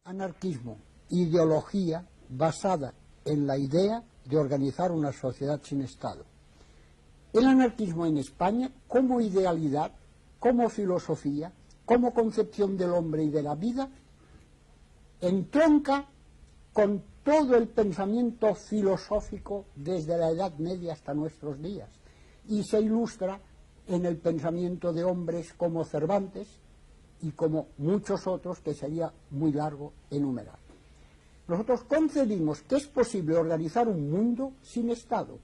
Anarquismo, ideología basada en la idea de organizar una sociedad sin Estado. El anarquismo en España, como idealidad, como filosofía, como concepción del hombre y de la vida, entronca con todo el pensamiento filosófico desde la Edad Media hasta nuestros días y se ilustra en el pensamiento de hombres como Cervantes y como muchos otros que sería muy largo enumerar. Nosotros concebimos que es posible organizar un mundo sin Estado,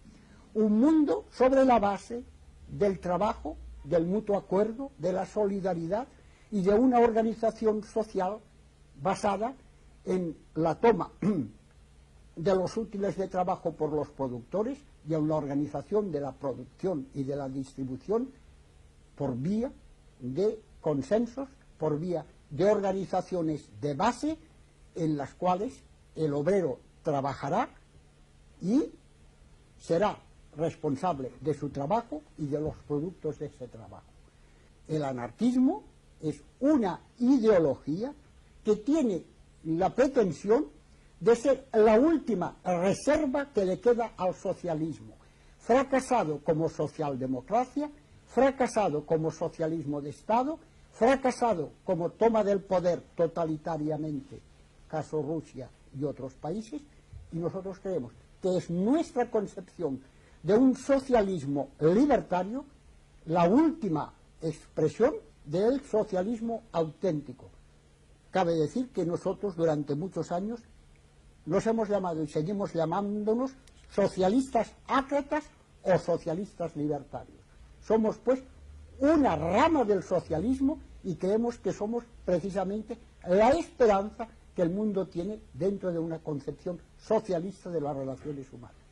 un mundo sobre la base del trabajo, del mutuo acuerdo, de la solidaridad y de una organización social basada en la toma de los útiles de trabajo por los productores y en la organización de la producción y de la distribución por vía de consensos, por vía de organizaciones de base en las cuales el obrero trabajará y será responsable de su trabajo y de los productos de ese trabajo. El anarquismo es una ideología que tiene la pretensión de ser la última reserva que le queda al socialismo, fracasado como socialdemocracia, fracasado como socialismo de Estado, fracasado como toma del poder totalitariamente, caso Rusia y otros países, y nosotros creemos que es nuestra concepción de un socialismo libertario la última expresión del socialismo auténtico. Cabe decir que nosotros durante muchos años nos hemos llamado y seguimos llamándonos socialistas ácratas o socialistas libertarios. Somos pues una rama del socialismo y creemos que somos precisamente la esperanza que el mundo tiene dentro de una concepción socialista de las relaciones humanas.